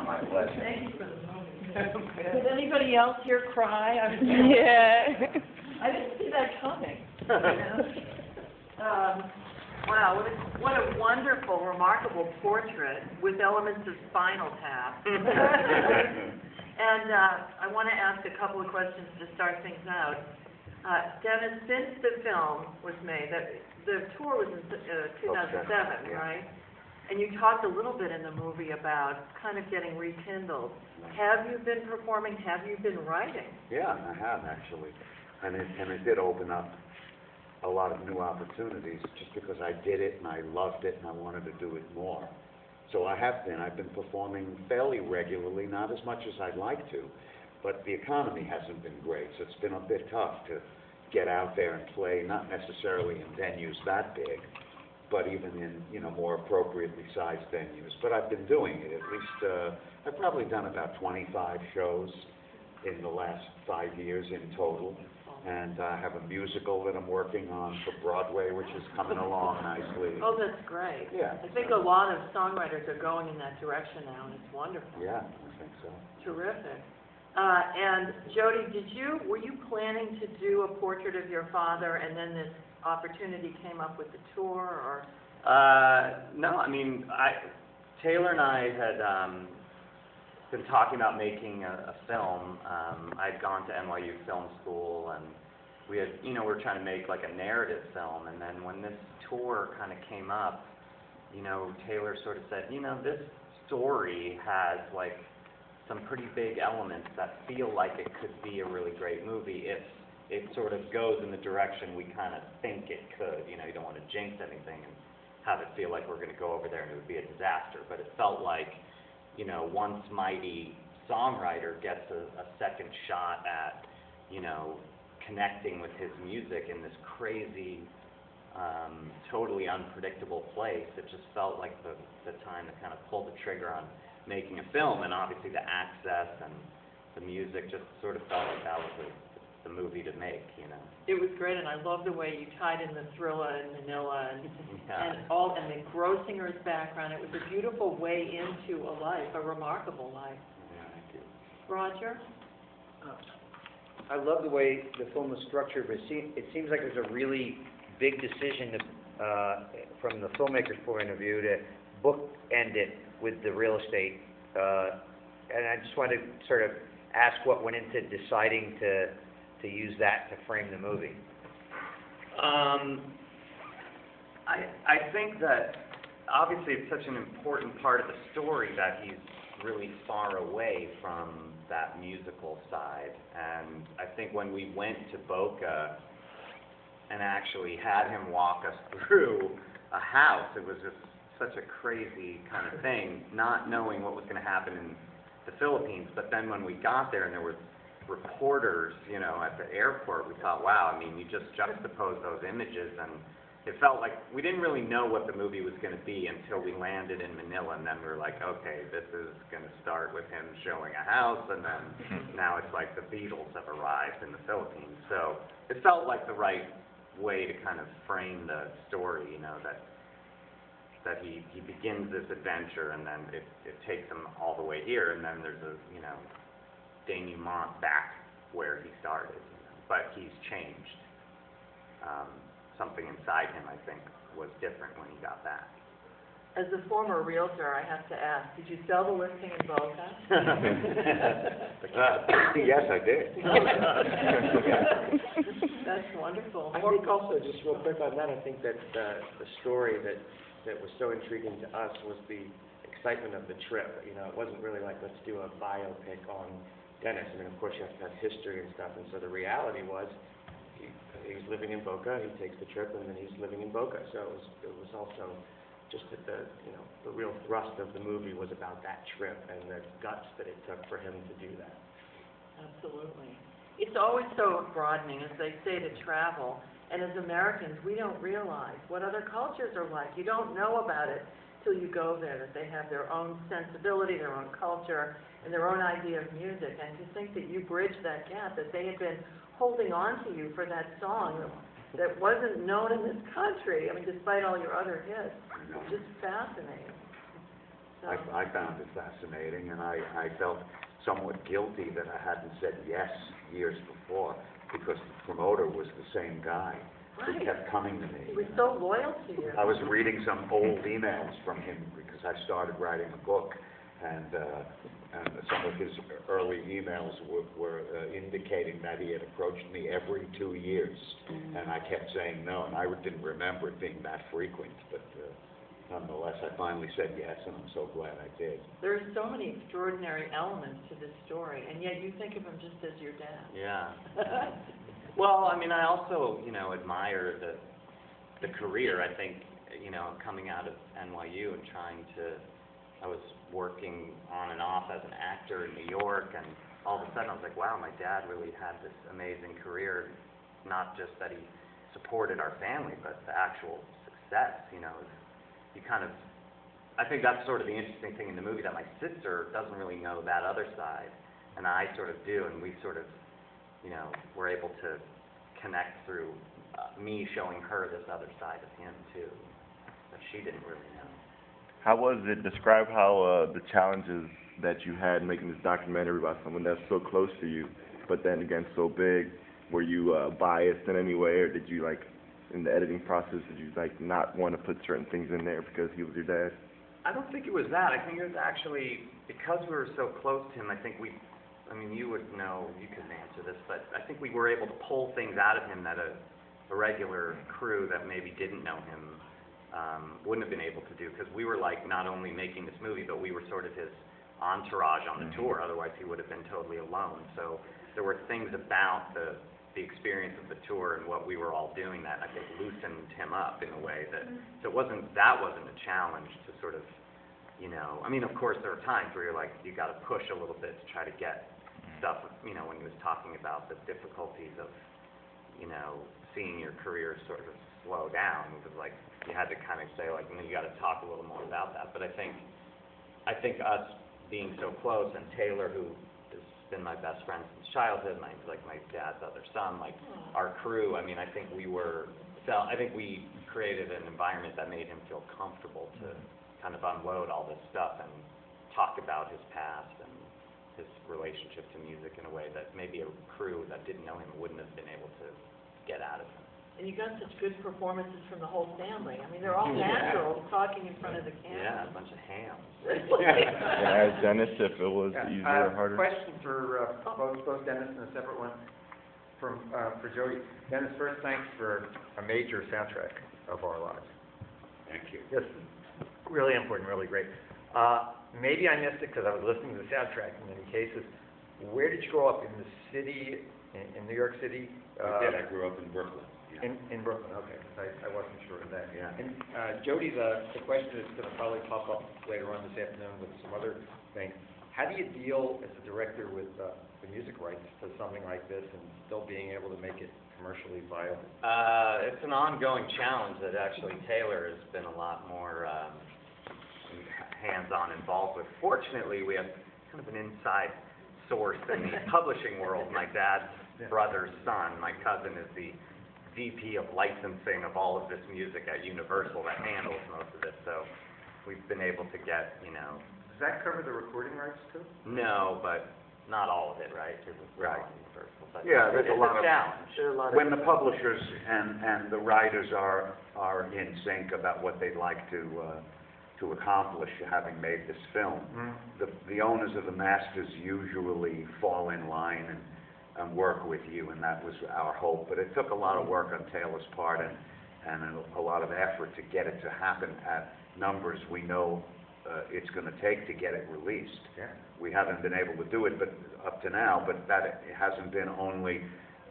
My pleasure. Thank you for the movie. Did anybody else here cry? Yeah. I didn't see that coming. Wow, what a wonderful, remarkable portrait with elements of Spinal Tap. And I want to ask a couple of questions to start things out. Dennis, since the film was made, the tour was in 2007, yeah. right? And you talked a little bit in the movie about kind of getting rekindled. Have you been performing? Have you been writing? Yeah, I have actually, and it did open up a lot of new opportunities just because I did it and I loved it and I wanted to do it more. So I've been performing fairly regularly, not as much as I'd like to, but the economy hasn't been great, so it's been a bit tough to get out there and play, not necessarily in venues that big, but even in, more appropriately sized venues. But I've been doing it. At least I've probably done about 25 shows in the last 5 years in total. And I have a musical that I'm working on for Broadway, which is coming along nicely. Oh, that's great. Yeah. I think a lot of songwriters are going in that direction now, and it's wonderful. Yeah, I think so. Terrific. And Jody, were you planning to do a portrait of your father, and then this opportunity came up with the tour, or? No, I mean, Taylor and I had been talking about making a film. I'd gone to NYU Film School, and we had, we're trying to make like a narrative film. And then when this tour kind of came up, Taylor sort of said, this story has like some pretty big elements that feel like it could be a really great movie if it sort of goes in the direction we kind of think it could. You don't want to jinx anything and have it feel like we're going to go over there and it would be a disaster. But it felt like, once mighty songwriter gets a second shot at, connecting with his music in this crazy, totally unpredictable place, it just felt like the time to kind of pull the trigger on making a film. And obviously the access and the music just sort of felt like that was the movie to make, It was great, and I love the way you tied in the Thrilla and Manila and the Grossinger's background. It was a beautiful way into a life, a remarkable life. Yeah, thank you. Roger? I love the way the film was structured, but it seems like there's a really big decision from the filmmaker's point of view to bookend it with the real estate. And I just wanted to sort of ask what went into deciding to use that to frame the movie. I think that obviously it's such an important part of the story that he's really far away from that musical side. And I think when we went to Boca and actually had him walk us through a house, it was just such a crazy kind of thing, not knowing what was going to happen in the Philippines. But then when we got there and there were reporters, at the airport, we thought, wow, I mean, you just juxtapose those images, and it felt like we didn't really know what the movie was going to be until we landed in Manila, and then we were like, okay, this is going to start with him showing a house, and then now it's like the Beatles have arrived in the Philippines. So it felt like the right way to kind of frame the story, that he begins this adventure, and then it takes him all the way here, and then there's a, denouement back where he started, but he's changed. Something inside him, I think, was different when he got back. As a former realtor, I have to ask, did you sell the listing in Boca? Yes, I did. That's wonderful. I think also, just real quick on that, I think that the story that was so intriguing to us was the excitement of the trip. It wasn't really like, let's do a biopic on Dennis. I mean, of course, you have to have history and stuff. And so the reality was, he's living in Boca. He takes the trip, and then he's living in Boca. So it was also just that the real thrust of the movie was about that trip and the guts that it took for him to do that. Absolutely. It's always so broadening, as they say, to travel. And as Americans, we don't realize what other cultures are like. You don't know about it till you go there, that they have their own sensibility, their own culture, and their own idea of music. And to think that you bridged that gap, that they had been holding on to you for that song that wasn't known in this country, I mean, despite all your other hits, it's just fascinating. So I found it fascinating, and I felt somewhat guilty that I hadn't said yes years before, because the promoter was the same guy who Right. kept coming to me. He was so loyal to you. I was reading some old emails from him because I started writing a book, and some of his early emails were indicating that he had approached me every 2 years, and I kept saying no, and I didn't remember it being that frequent, but nonetheless, I finally said yes, and I'm so glad I did. There are so many extraordinary elements to this story, and yet you think of him just as your dad. Yeah. Well, I mean, I also, admire the career. I think, coming out of NYU and I was working on and off as an actor in New York, and all of a sudden I was like, wow, my dad really had this amazing career, not just that he supported our family, but the actual success, you kind of, I think that's sort of the interesting thing in the movie, that my sister doesn't really know that other side, and I sort of do, and we sort of, were able to connect through me showing her this other side of him too, that she didn't really know. How was it? Describe how the challenges that you had making this documentary about someone that's so close to you, but then again so big. Were you biased in any way, or did you, in the editing process, did you not want to put certain things in there because he was your dad? I don't think it was that. I think it was actually because we were so close to him. I think you would know, you could answer this, but I think we were able to pull things out of him that a regular crew that maybe didn't know him wouldn't have been able to do, because we were not only making this movie, but we were sort of his entourage on the tour. Otherwise, he would have been totally alone. So there were things about the experience of the tour and what we were all doing that I think loosened him up in a way that, so that wasn't a challenge to sort of, of course there are times where you're you got to push a little bit to try to get stuff, when he was talking about the difficulties of, seeing your career sort of slow down. It was you had to kind of say you got to talk a little more about that. But I think us being so close, and Taylor, who has been my best friend since childhood, my dad's other son, our crew, I think we created an environment that made him feel comfortable to kind of unload all this stuff and talk about his past and his relationship to music in a way that maybe a crew that didn't know him wouldn't have been able to get out of him. And you got such good performances from the whole family. They're all naturals talking in front of the camera. Yeah, a bunch of hams. Yeah, as Dennis, if it was easier or harder. Question for both Dennis and a separate one for Jody. Dennis, first, thanks for a major soundtrack of our lives. Thank you. Yes, really important, really great. Maybe I missed it because I was listening to the soundtrack in many cases. Where did you grow up? In the city, in New York City? I did. I grew up in Brooklyn. Yeah. In Brooklyn, okay, because I wasn't sure of that. Yeah. And Jody, the question is going to probably pop up later on this afternoon with some other things. How do you deal as a director with the music rights to something like this and still being able to make it commercially viable? It's an ongoing challenge that actually Taylor has been a lot more hands-on involved with. Fortunately, we have kind of an inside source in the publishing world. My dad's brother's son, my cousin, is the VP of licensing of all of this music at Universal that handles most of it. So we've been able to get, Does that cover the recording rights too? No, but not all of it, right? Because it's Right. all Universal. But Yeah, there's it's a lot of challenge. There are a lot of when the publishers and the writers are in sync about what they'd like to accomplish, having made this film, the owners of the masters usually fall in line and work with you, and that was our hope. But it took a lot of work on Taylor's part and a lot of effort to get it to happen at numbers we know it's going to take to get it released. Yeah. We haven't been able to do it up to now, but that it hasn't been only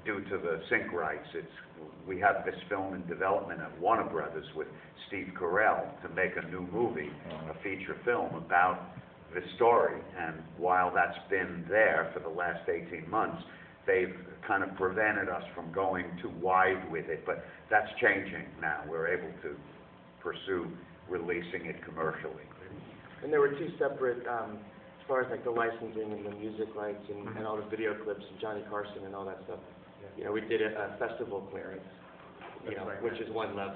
due to the sync rights. We have this film in development at Warner Brothers with Steve Carell to make a new movie, a feature film about this story. And while that's been there for the last 18 months, they've kind of prevented us from going too wide with it, but that's changing now. We're able to pursue releasing it commercially. And there were two separate, as far as the licensing and the music rights and all the video clips and Johnny Carson and all that stuff. We did a festival clearance, which is one level.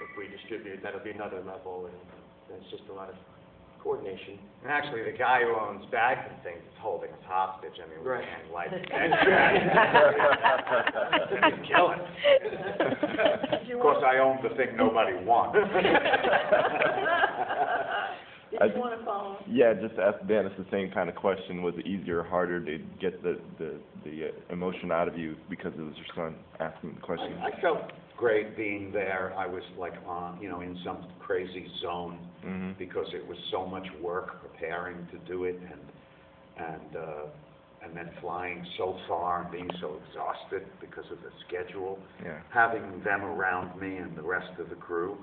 If we distribute, that'll be another level, and it's just a lot of coordination. And actually, the guy who owns bags and things is holding us hostage. I mean, we Right. can't light the He's killing us. Of course, I own the thing nobody wants. Did you want to follow? Yeah, just to ask Dennis the same kind of question. Was it easier or harder to get the emotion out of you because it was your son asking the question? I felt great being there. I was like on, in some crazy zone because it was so much work preparing to do it and then flying so far and being so exhausted because of the schedule. Yeah. Having them around me and the rest of the crew,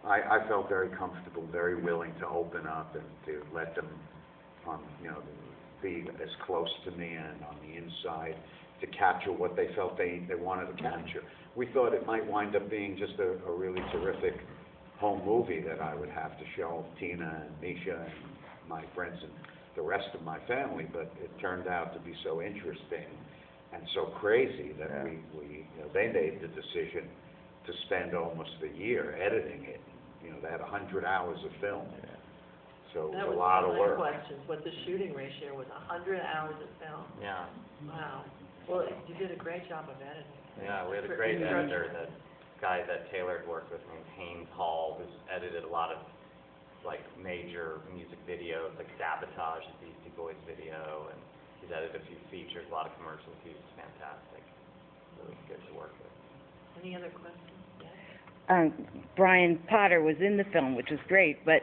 I felt very comfortable, very willing to open up and to let them, be as close to me and on the inside to capture what they felt they wanted to capture. We thought it might wind up being just a really terrific home movie that I would have to show Tina and Misha and my friends and the rest of my family, but it turned out to be so interesting and so crazy that they made the decision to spend almost a year editing it. They had 100 hours of film. So it was a lot of work. That was one of my questions, what the shooting ratio was, 100 hours of film. Yeah. Wow. Well, you did a great job of editing. Yeah, we had a great editor, that guy that Taylor had worked with named Haynes Hall, who's edited a lot of like major music videos, like Sabotage, the Beastie Boys video, and he's edited a few features, a lot of commercials. He's fantastic. Really good to work with. Any other questions? Brian Potter was in the film, which was great, but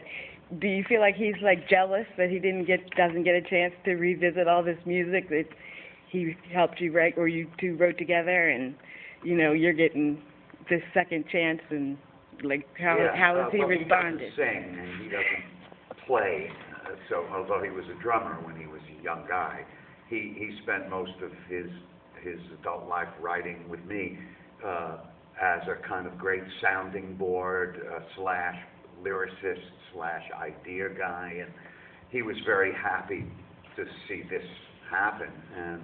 do you feel like he's like jealous that he doesn't get a chance to revisit all this music that he helped you write, or you two wrote together, and you're getting this second chance, and like how has he responded? He doesn't sing and he doesn't play. So although he was a drummer when he was a young guy, he spent most of his adult life writing with me as a kind of great sounding board slash lyricist slash idea guy, and he was very happy to see this happen. And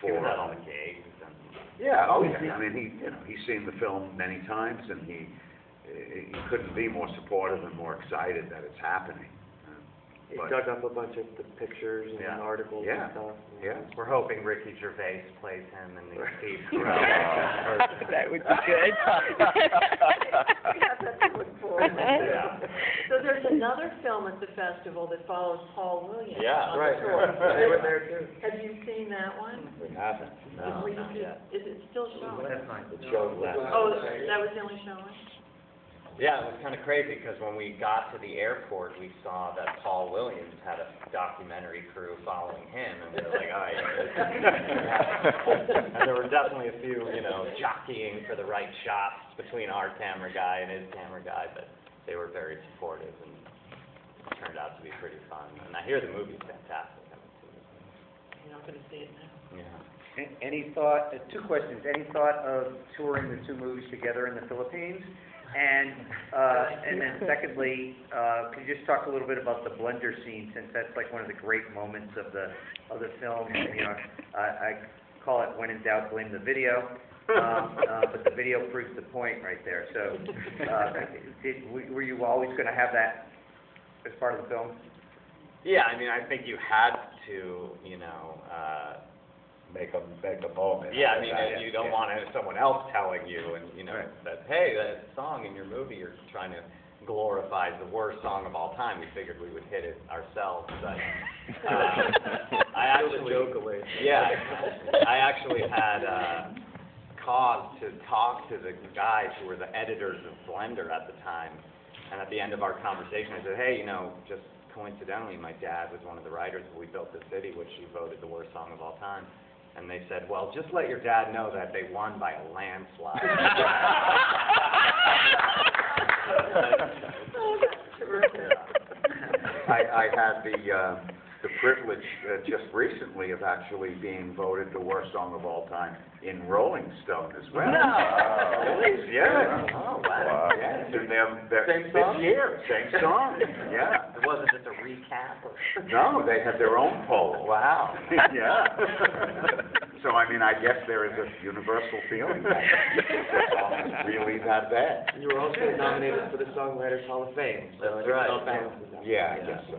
He was out on the gigs and I mean, he's seen the film many times, and he couldn't be more supportive and more excited that it's happening. He dug up a bunch of the pictures and articles and stuff. Yeah. we're hoping Ricky Gervais plays him in the Steve Carell. That would be good. So there's another film at the festival that follows Paul Williams. Yeah. on Right. the tour. They were there too. Have you seen that one? We haven't. No, Were you not to- yet. Is it still showing? Last night. It showed last. Oh, that was the only showing? Yeah, it was kind of crazy because when we got to the airport, we saw that Paul Williams had a documentary crew following him, and we were like, all right. And there were definitely a few, jockeying for the right shots between our camera guy and his camera guy, but they were very supportive, and it turned out to be pretty fun. And I hear the movie's fantastic. I haven't seen it. You're not gonna see it now. Yeah. Any thought, two questions, any thought of touring the two movies together in the Philippines? And then secondly, could you just talk a little bit about the blender scene, since that's like one of the great moments of the film? I call it when in doubt, blame the video. But the video proves the point right there. So, were you always going to have that as part of the film? Yeah, I mean, I think you had to, Make a moment. Yeah, I mean, you don't want someone else telling you, and that hey, that song in your movie you're trying to glorify the worst song of all time. We figured we would hit it ourselves, but I actually had cause to talk to the guys who were the editors of Blender at the time, and at the end of our conversation, I said, hey, just coincidentally, my dad was one of the writers of We Built the City, which you voted the worst song of all time. And they said, well, just let your dad know that they won by a landslide. I had the privilege just recently of actually being voted the worst song of all time in Rolling Stone as well. No. Yeah. Oh, wow. Yeah. And they're Same song? This year, same song. Yeah. What wasn't just a recap of? No, they had their own poll. Wow. Yeah. So, I mean, I guess there is a universal feeling that it's really that bad. You were also nominated for the Songwriters Hall of Fame, so That's it right. all balances out. Yeah, I guess so.